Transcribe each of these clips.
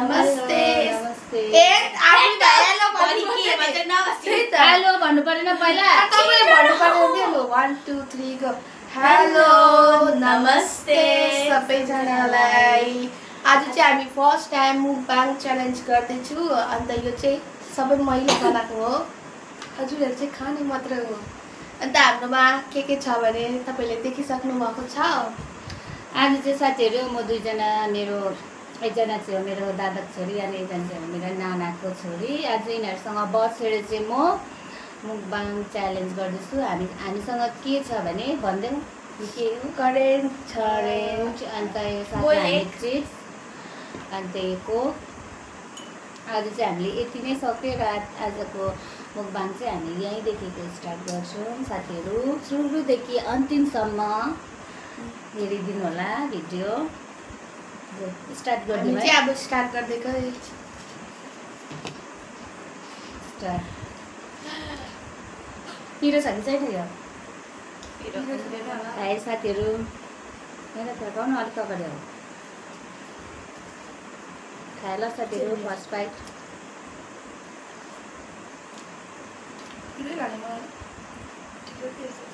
नमस्ते नमस्ते ए आफै हेलो भन्नु के भन्छ नमस्ते हेलो भन्नु पर्दैन पहिला तपाईले भन्नु पर्दैन लो 1 2 3 गो हेलो नमस्ते सबैजनालाई आज चाहिँ हामी फर्स्ट टाइम मुकबाङ च्यालेन्ज गर्दै छु अन्त यो चाहिँ सबै मैले बनाएको हो हजुरहरु चाहिँ खाने मात्र हो अन्त हाम्रोमा के छ भने तपाईले देखिसक्नु भएको छ आज चाहिँ साथीहरु म दुईजना मेरो एकजना चाहिँ हो मेरो दादाको छोरी अनि एकजना चाहिँ हो मेरो नानाको छोरी आज यिनीहरुसँग बसेर चाहिँ म मुकबाङ च्यालेन्ज गर्दैछु हामीसँग के छ भने भन्दैम के हो करेन्ट चरेन्ज अन्त यो साथी चिप्स अन्त को आज चाहिँ हामीले यति नै सक्यो र आजको मुकबाङ चाहिँ हामी यहीँदेखिको स्टार्ट गर्छौँ साथीहरु सुरुदेखि अन्तिमसम्म हेरिदिनु होला भिडियो स्टार्ट गर्दिनु है अब स्टार्ट गर्दैकै स्टार्ट पिरो छ कि छैन यो है साथीहरु मेरो फर्काउनु अलिक अगाडि हो खाए ल साथीहरु फर्स्ट बाइट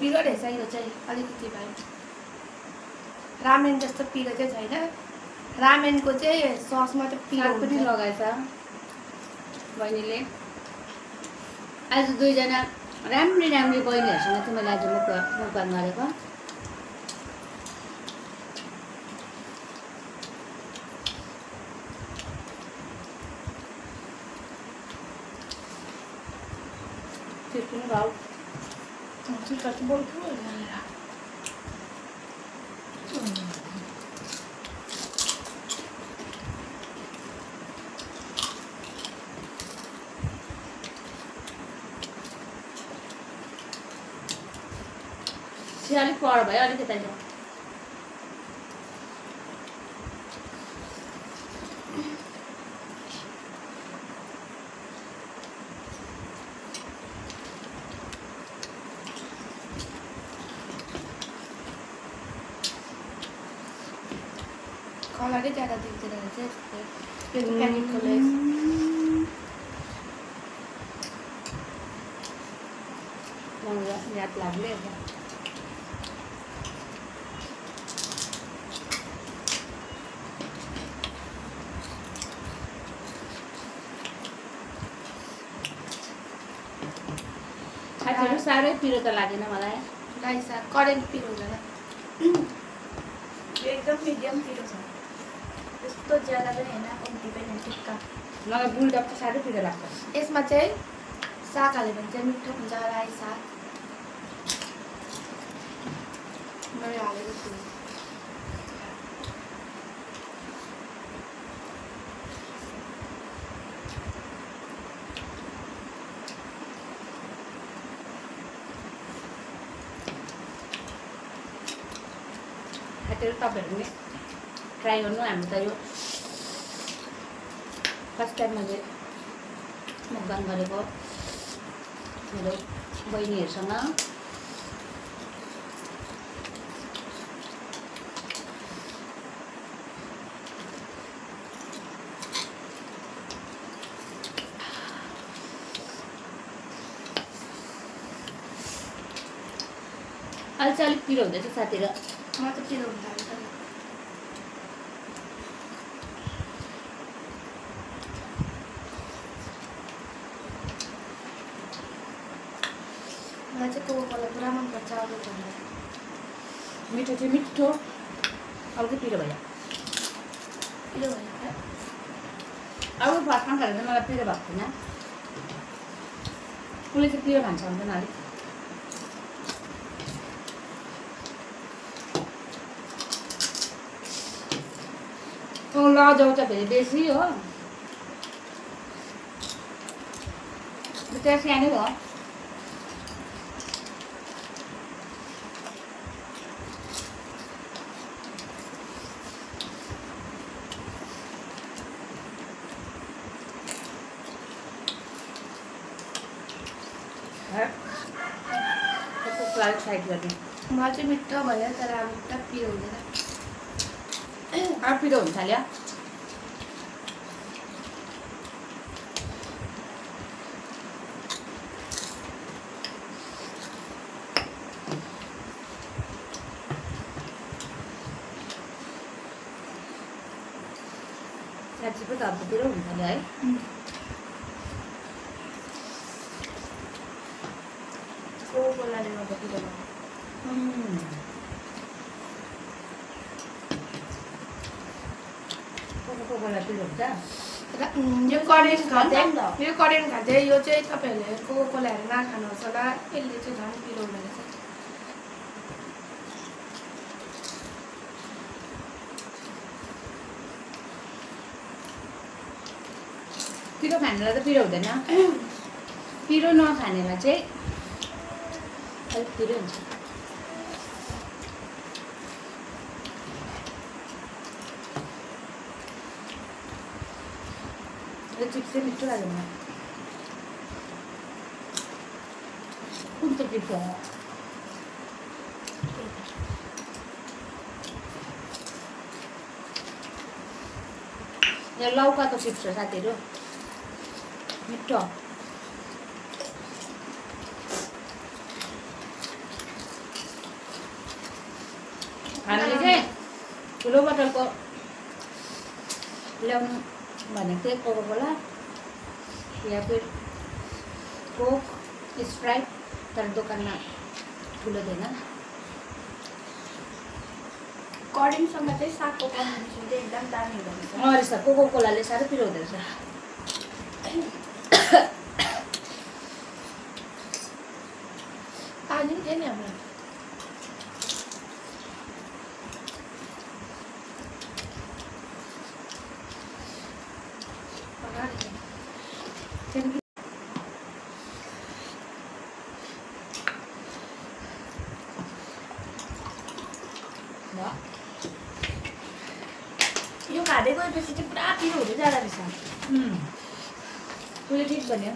पिरो रहेछ यो चाहिँ अलिकति भाइ रामेन जस्तो पिरो चाहिँ छैन रामेनको चाहिँ ससमा त पिरो पनि लगाएछ बहिनीले आज दुईजना राम्री बहिनीहरूसँग चाहिँ मैले आज मुकबाङ गरेको चिप्स भाउ चिप्स बोल्छु अलिक पर भयो अलिकति कलरै ज्यादा देख्दैन रहेछ यो प्याकेटको लेस याद लाग्ने साथीहरु साह्रै पिरो त लागेन मलाई राइस करेन्ट पिरो हुँदैन एकदम मिडियम पिरो छ त्यस्तो ज्यादा पनि हैन कम्ती पनि हैन ठिक्क मलाई बुलडक चाहिँ साह्रै पिरो लाग्छ यसमा चाहिँ साग हाल्यो भने चाहिँ मिठो हुन्छ राई साग मैले हालेको छु तपाईँहरू पनि ट्राई गर्नु हामी त यो फर्स्ट टाइम मैले मुकबाङ गरेको मेरो बहिनीहरूसँग अहिले चाहिँ अलिक पिरो हुँदैछ साथीहरु म त पिरो हुन्छ मलाई चाहिँ कोकोकोला पुरा मनपर्छ अरू भन्दा मिठो चाहिँ मिठो अलिकति पिरो भयो पिरो भयो अरू फर्स्टमा खाएर चाहिँ मलाई पिरो भएको थिएन उसले चाहिँ पिरो खान्छ हुँदैन अलिक लजाउँछ फेरि बेसी हो त्यो सानो हो साइड गर्ने मलाई चाहिँ मिठो भयो तर अब पुरा पिरो हुँदैन पिरो हुन थाल्यो पो त अब पिरो हुन्छ नि है। कोकोकोलाले गर्दा पिरो भयो। कोकोकोला पिरो हुन्छ। यो करेन्ट खाँदै यो चाहिँ तपाईँहरूले कोकोकोलाहरू नखानुहोस् होला, यसले चाहिँ झन् पिरो हुँदो रहेछ। पिरो खानेलाई त पिरो हुँदैन, पिरो नखानेलाई चाहिँ अलिक पिरो हुन्छ। यो चिप्स चाहिँ मिठो लाग्दैन। कुन चाहिँ चिप्स हो? यो लौकाको चिप्स हो साथीहरू, मिठो। हामीले चाहिँ ठुलो बोतलको ल्याउनु भनेको थिएँ, कोकोकोला या फिर कोक, स्प्राइट, तर दोकानमा ठुलो थिएन। करेन्टसँग चाहिँ सागको कम्बिनेसन चाहिँ एकदम दामी हुँदो रहेछ। रहेछ, कोकोकोलाले साह्रै पिरो हुँदो रहेछ। पानी पनि थियो नि हाम्रो। यो खाँदै गएपछि चाहिँ पुरा पिरो हुँदै जाँदो रहेछ। उसले ठिक भन्यो,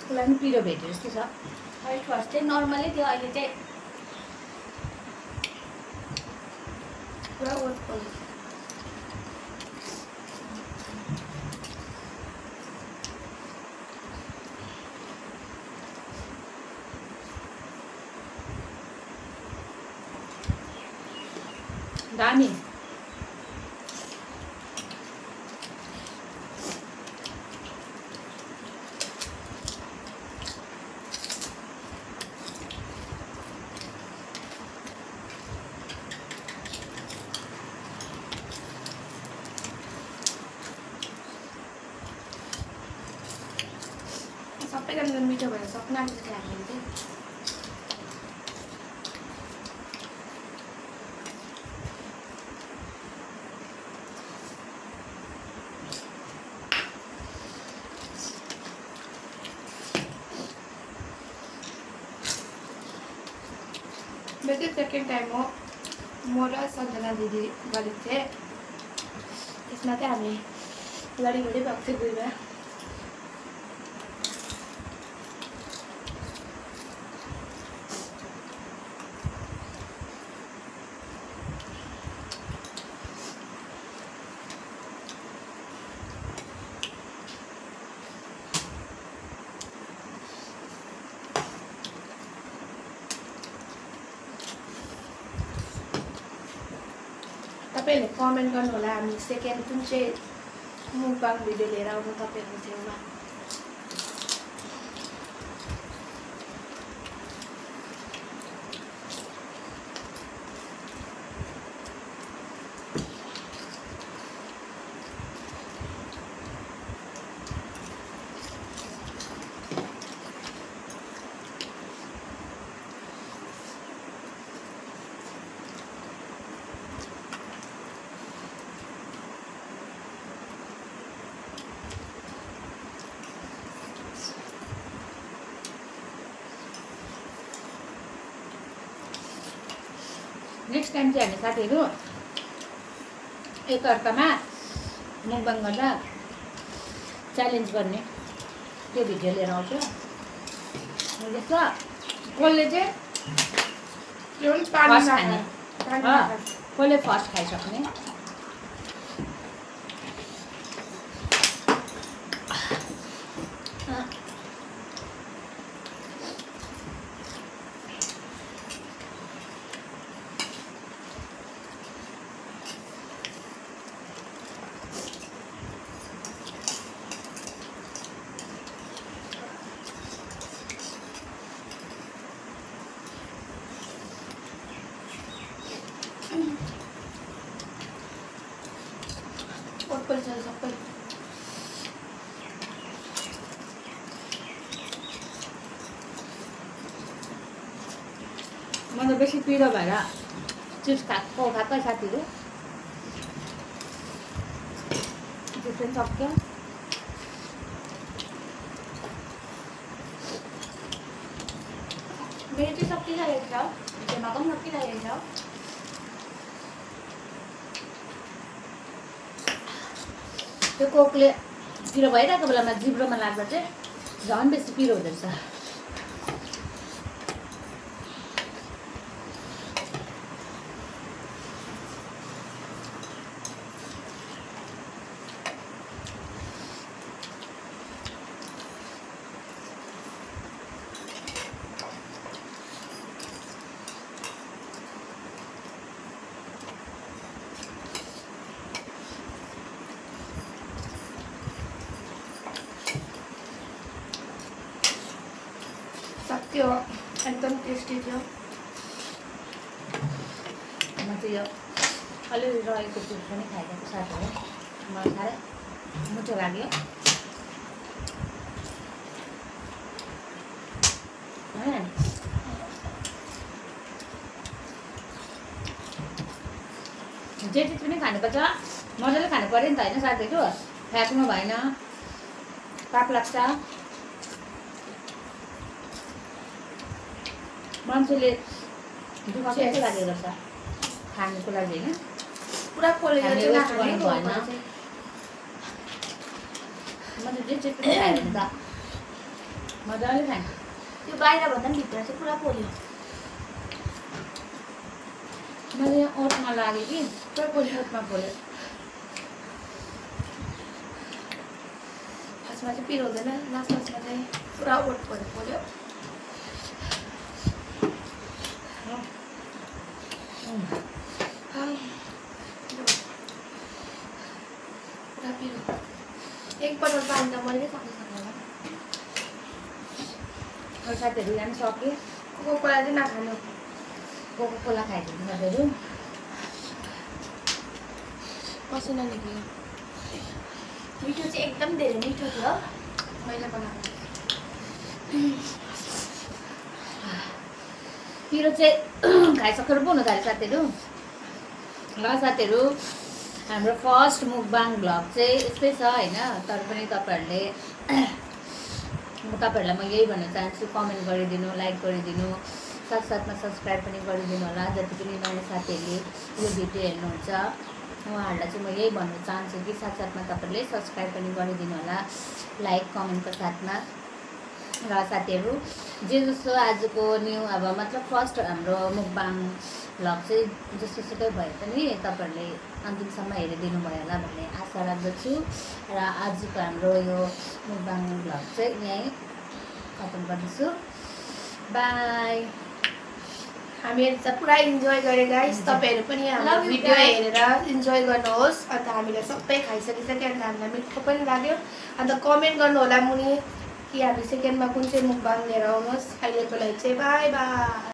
उसलाई पनि पिरो भेट्यो जस्तो छ। फर्स्ट चाहिँ नर्मलै थियो, अहिले चाहिँ पुरा वर्क पर्यो। दामी। सबैजना मिठो भएर सक्नु आँटेको थियो हामीले चाहिँ। मेरो चाहिँ सेकेन्ड टाइम हो, म र सन्जना दिदी गरेको थिएँ। त्यसमा चाहिँ हामी लडीघडी भएको थियो दुईमा। तपाईँहरूले कमेन्ट गर्नु होला, हामी सेकेन्ड कुन चाहिँ मुकबाङ भिडियो लिएर आउनु तपाईँहरूको छेउमा। नेक्स्ट टाइम चाहिँ हामी साथीहरू एकअर्कामा मुकबाङ गर्दा च्यालेन्ज गर्ने त्यो भिडियो लिएर आउँछु। जस्तो कसले चाहिँ फर्स्ट खाने, कसले फर्स्ट खाइसक्ने। म त बेसी पिरो भएर चिप्स खाएकै साथीहरू चिप्स पनि सक्यो। मेरो चाहिँ सकिरहेको छ, झेमाको पनि सकिरहेको छ। त्यो कोकले पिरो भइरहेको बेलामा जिब्रोमा लाग्दा चाहिँ झन् बेसी पिरो हुँदो रहेछ। सक्यो, एकदम टेस्टी थियो। म चाहिँ यो अलिअलि रहेको चिप्स पनि खाइदिएको साथीहरू, मलाई साह्रै मिठो लाग्यो। जे चिज पनि खानुपर्छ, मजाले खानु पऱ्यो नि त होइन साथीहरू, फ्याक्नु भएन, पाप लाग्छ। मान्छेले दुःख चाहिँ लागेको रहेछ खानुको लागि होइन, पुरा पोलेर चाहिँ वेस्ट नखाने गर्नु भएन। म चाहिँ जे चिज पनि खाएँ नि त मजाले खाएँ। यो बाहिर भन्दा पनि भित्र चाहिँ पुरा पोल्यो। मैले यहाँ ओठमा लाग्यो कि पुरा पोल्यो, ओठमा पोल्यो। खासमा चाहिँ पिरो हुँदैन, लास्टमा चाहिँ पुरा ओठ पोल्यो। पुरा पिरो, एक बोतल पानी त मैले सक्नु सक्दैन। अरू साथीहरू यहाँ पनि सक्यो, कोकोकोला चाहिँ नखानु। कोकोकोला खाइदिनु साथीहरू। पसिना निक्ल्यो। मिठो चाहिँ एकदम धेरै मिठो थियो। मैले बनाएको पिरो चाहिँ खाइसकेर पो हुनु थाल्यो साथीहरू। ल साथीहरू, हाम्रो फर्स्ट मुकबाङ भ्लग चाहिँ यस्तै छ होइन। तर पनि तपाईँहरूलाई म यही भन्न चाहन्छु, कमेन्ट गरिदिनु, लाइक गरिदिनु, साथसाथमा सब्सक्राइब पनि गरिदिनु होला। जति पनि नयाँ साथीहरूले यो भिडियो हेर्नुहुन्छ उहाँहरूलाई चाहिँ म यही भन्न चाहन्छु कि साथसाथमा तपाईँहरूले सब्सक्राइब पनि गरिदिनु होला, लाइक कमेन्टको साथमा। र साथीहरू, जे जस्तो आजको न्यू अब मतलब फर्स्ट हाम्रो मुकबाङ भ्लग चाहिँ जस्तो सुकै भए पनि तपाईँहरूले अन्तिमसम्म हेरिदिनु भयो होला भन्ने आशा राख्दछु। र आजको हाम्रो यो मुकबाङ भ्लग चाहिँ यहीँ खतम गर्दैछु। बाई। हामीहरू त पुरा इन्जोय गरे गाइस। तपाईँहरू पनि हाम्रो भिडियो हेरेर इन्जोय गर्नुहोस्। अन्त हामीले सबै खाइसकिसक्यो, अन्त हामीलाई मिठो पनि लाग्यो। अन्त कमेन्ट गर्नु होला मुनि कि हामी सेकेन्डमा कुन चाहिँ मुकबाङ लिएर आउनुहोस्। अहिलेको लागि चाहिँ बाई बाई।